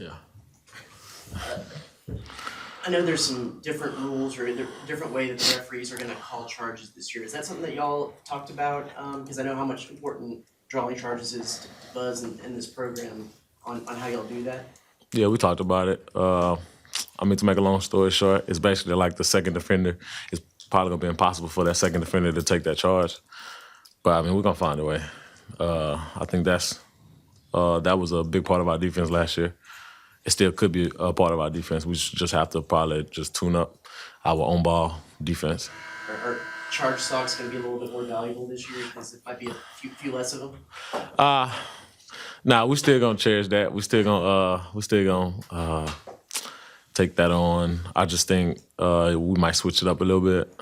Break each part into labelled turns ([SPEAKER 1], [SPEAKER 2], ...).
[SPEAKER 1] Yeah.
[SPEAKER 2] I know there's some different rules or different way that the referees are going to call charges this year. Is that something that y'all talked about? Because I know how much important drawing charges is to Buzz and this program on how y'all do that.
[SPEAKER 1] Yeah, we talked about it. To make a long story short, it's basically like the second defender. It's probably going to be impossible for that second defender to take that charge. But, we're going to find a way. I think that was a big part of our defense last year. It still could be a part of our defense. We just have to probably just tune up our own ball defense.
[SPEAKER 2] Are charge stocks going to be a little bit more valuable this year because it might be a few less of them?
[SPEAKER 1] Nah, we still gonna cherish that. We still gonna take that on. I just think we might switch it up a little bit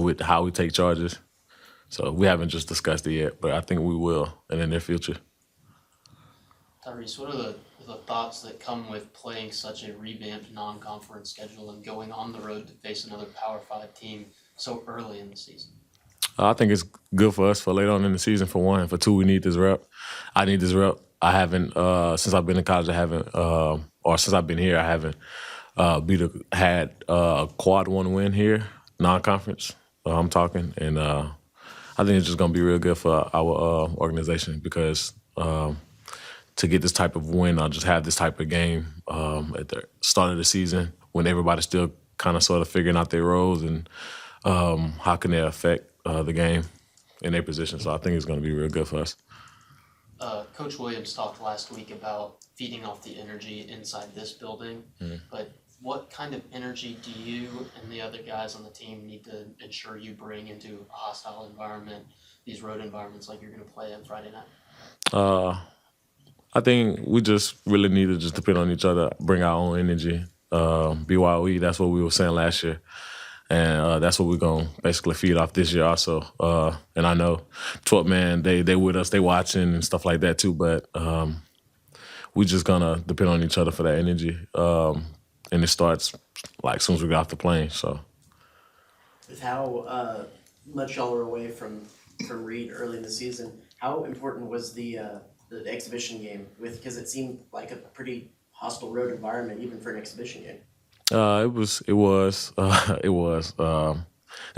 [SPEAKER 1] with how we take charges. So we haven't just discussed it yet, but I think we will in the near future.
[SPEAKER 3] Tyrece, what are the thoughts that come with playing such a revamped non-conference schedule and going on the road to face another Power 5 team so early in the season?
[SPEAKER 1] I think it's good for us for later on in the season, for one. For two, we need this rep. I need this rep. I haven't, since I've been in college, or since I've been here, I haven't had a quad one win here, non-conference, I'm talking. And I think it's just going to be real good for our organization because to get this type of win or just have this type of game at the start of the season when everybody's still kind of sort of figuring out their roles and how can they affect the game in their position. So I think it's going to be real good for us.
[SPEAKER 3] Coach Williams talked last week about feeding off the energy inside this building, but what kind of energy do you and the other guys on the team need to ensure you bring into a hostile environment, these road environments like you're going to play on Friday night?
[SPEAKER 1] I think we just really need to just depend on each other, bring our own energy. BYOE, that's what we were saying last year. And that's what we're going to basically feed off this year also. And I know 12 man, they with us, they watching and stuff like that too. But we just going to depend on each other for that energy. And it starts like as soon as we get off the plane. So,
[SPEAKER 2] with how much y'all were away from Reed early in the season, how important was the exhibition game? Because it seemed like a pretty hostile road environment even for an exhibition game.
[SPEAKER 1] It was. They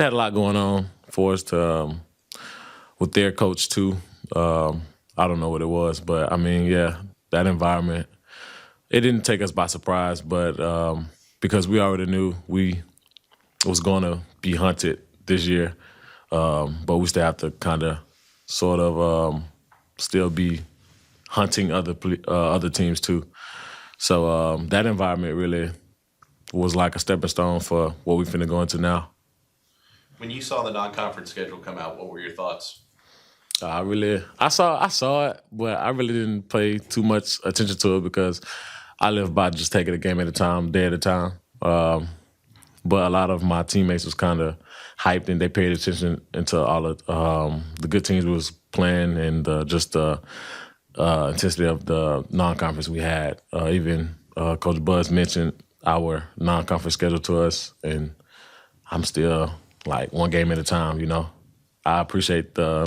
[SPEAKER 1] had a lot going on for us to with their coach too. I don't know what it was, but that environment. It didn't take us by surprise, but because we already knew we was going to be hunted this year, but we still have to kind of sort of still be hunting other teams too. So that environment really was like a stepping stone for what we finna go into now.
[SPEAKER 4] When you saw the non-conference schedule come out, what were your thoughts?
[SPEAKER 1] I saw it, but I really didn't pay too much attention to it because I live by just taking a game at a time, day at a time. But a lot of my teammates was kind of hyped and they paid attention into all of the good teams we was playing and just the intensity of the non-conference we had. Even Coach Buzz mentioned our non-conference schedule to us, and I'm still like one game at a time, you know. I appreciate the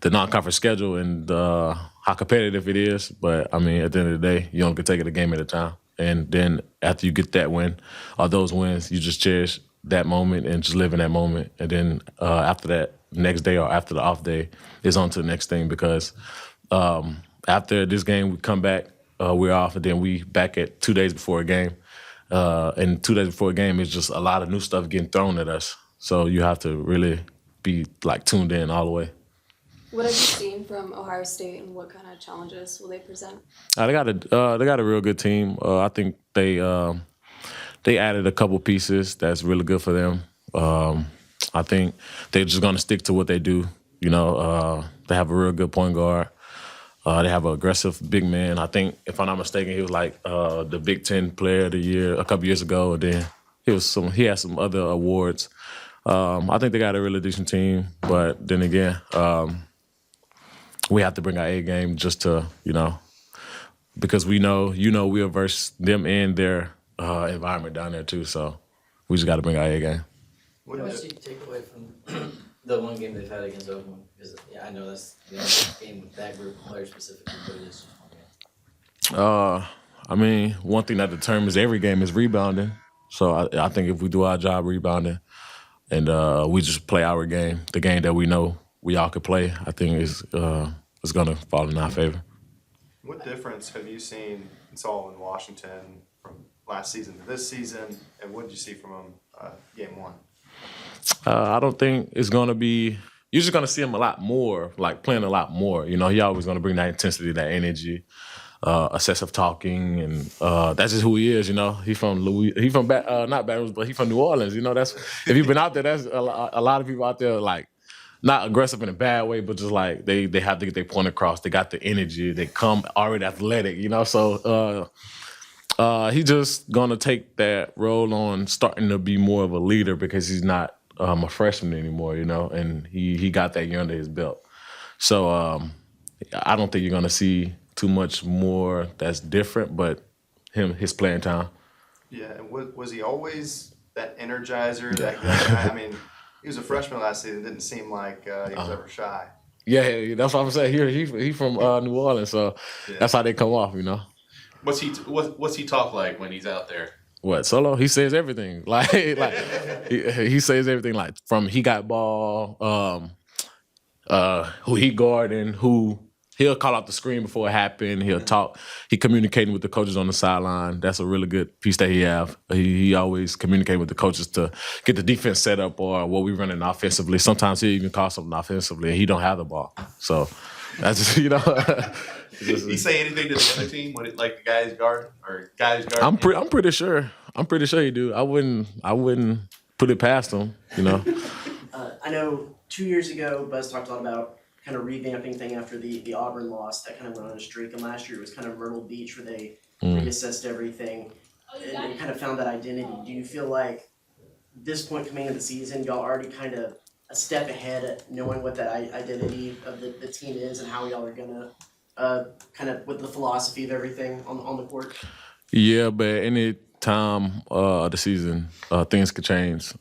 [SPEAKER 1] non-conference schedule and how competitive it is, but at the end of the day, you only can take it a game at a time. And then after you get that win or those wins, you just cherish that moment and just live in that moment. And then after that, next day or after the off day, it's on to the next thing because after this game, we come back, we're off, and then we back at 2 days before a game. And 2 days before a game, it's just a lot of new stuff getting thrown at us. So you have to really be tuned in all the way.
[SPEAKER 5] What have you seen from Ohio State, and what kind of challenges will they present?
[SPEAKER 1] They got a real good team. I think they added a couple pieces that's really good for them. I think they're just gonna stick to what they do. You know, they have a real good point guard. They have an aggressive big man. I think, if I'm not mistaken, he was like the Big Ten Player of the Year a couple years ago. And then he had some other awards. I think they got a really decent team, but then again, we have to bring our A game just to, because we'll verse them in their environment down there too. So we just got to bring our A game.
[SPEAKER 6] What much do you take away from the one game they've had against Oklahoma? Because I know that's the only game with that group of players specifically, but it is just one game.
[SPEAKER 1] I mean, one thing that determines every game is rebounding. So I think if we do our job rebounding and we just play our game, the game that we know we all could play, I think it's going to fall in our favor.
[SPEAKER 7] What difference have you seen and saw in Washington from last season to this season, and what did you see from them game one?
[SPEAKER 1] I don't think it's going to be – you're just going to see him a lot more, like playing a lot more. You know, he always going to bring that intensity, that energy, excessive talking, and that's just who he is, you know. He from not Baton Rouge, but he from New Orleans, you know. That's if you've been out there, that's a lot of people out there, like, not aggressive in a bad way, but just like they have to get their point across. They got the energy. They come already athletic, you know. So he's just going to take that role on starting to be more of a leader because he's not a freshman anymore, you know, and he got that year under his belt. So I don't think you're going to see too much more that's different, but his playing time.
[SPEAKER 7] Yeah, and was he always that energizer, that guy? I mean, he was a freshman last season. It didn't seem like he was ever shy.
[SPEAKER 1] Yeah, that's what I'm saying. He from New Orleans, so that's how they come off, you know.
[SPEAKER 4] What's he talk like when he's out there?
[SPEAKER 1] What, Solo? He says everything. Like he says everything. Like from he got ball, who he guarding, who he'll call out the screen before it happened. He'll talk. He communicating with the coaches on the sideline. That's a really good piece that he have. He always communicating with the coaches to get the defense set up or what we running offensively. Sometimes he'll even call something offensively and he don't have the ball. So that's just, you know.
[SPEAKER 4] He say anything to the other team when like the guys guard or guys guard?
[SPEAKER 1] I'm pretty sure. I'm pretty sure he do. I wouldn't put it past him, you know.
[SPEAKER 2] I know 2 years ago, Buzz talked a lot about kind of revamping thing after the Auburn loss that kind of went on a streak. And last year it was kind of Myrtle Beach where they reassessed everything and kind of found that identity. Do you feel like this point coming into the season, y'all already kind of a step ahead at knowing what that identity of the team is and how y'all are going to kind of with the philosophy of everything on the court?
[SPEAKER 1] Yeah, but any time of the season, things could change.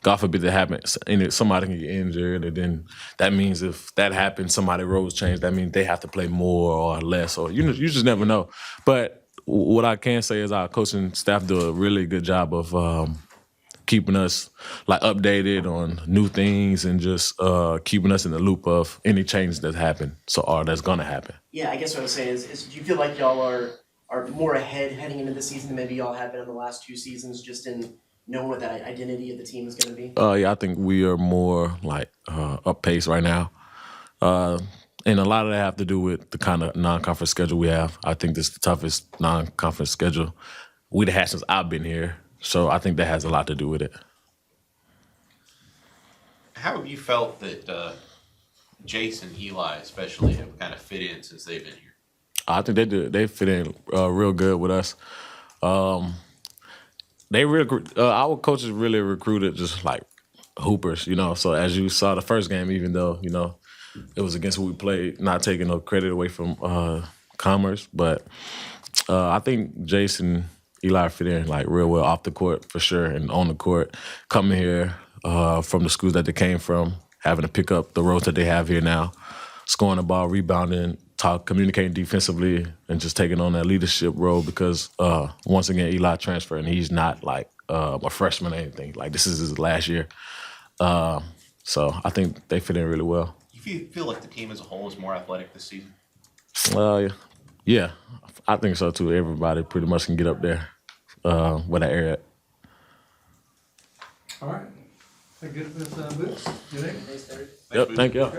[SPEAKER 1] God forbid that happens. Somebody can get injured, and then that means if that happens, somebody's roles change. That means they have to play more or less, or you just never know. But what I can say is our coaching staff do a really good job of keeping us like updated on new things and just keeping us in the loop of any changes that happen or that's gonna happen.
[SPEAKER 2] Yeah, I guess what I was saying is do you feel like y'all are more ahead heading into the season than maybe y'all have been in the last 2 seasons, just in knowing what that identity of the team is going to be?
[SPEAKER 1] Yeah, I think we are more like up pace right now. And a lot of that have to do with the kind of non-conference schedule we have. I think this is the toughest non-conference schedule we've had since I've been here. So I think that has a lot to do with it.
[SPEAKER 4] How have you felt that Jason, Eli especially, have kind of fit in since they've been here?
[SPEAKER 1] I think they fit in real good with us. Our coaches really recruited just like hoopers, you know. So as you saw the first game, even though, you know, it was against who we played, not taking no credit away from Commerce, but I think Jason, Eli fit in like real well off the court for sure, and on the court, coming here from the schools that they came from, having to pick up the roles that they have here now, scoring the ball, rebounding, communicating defensively, and just taking on that leadership role because once again, Eli transferred and he's not like a freshman or anything. Like this is his last year. So I think they fit in really well.
[SPEAKER 4] You feel like the team as a whole is more athletic this season?
[SPEAKER 1] Yeah, I think so too. Everybody pretty much can get up there with that area.
[SPEAKER 8] All right. That good with Boots? You think?
[SPEAKER 1] Yep, thank you.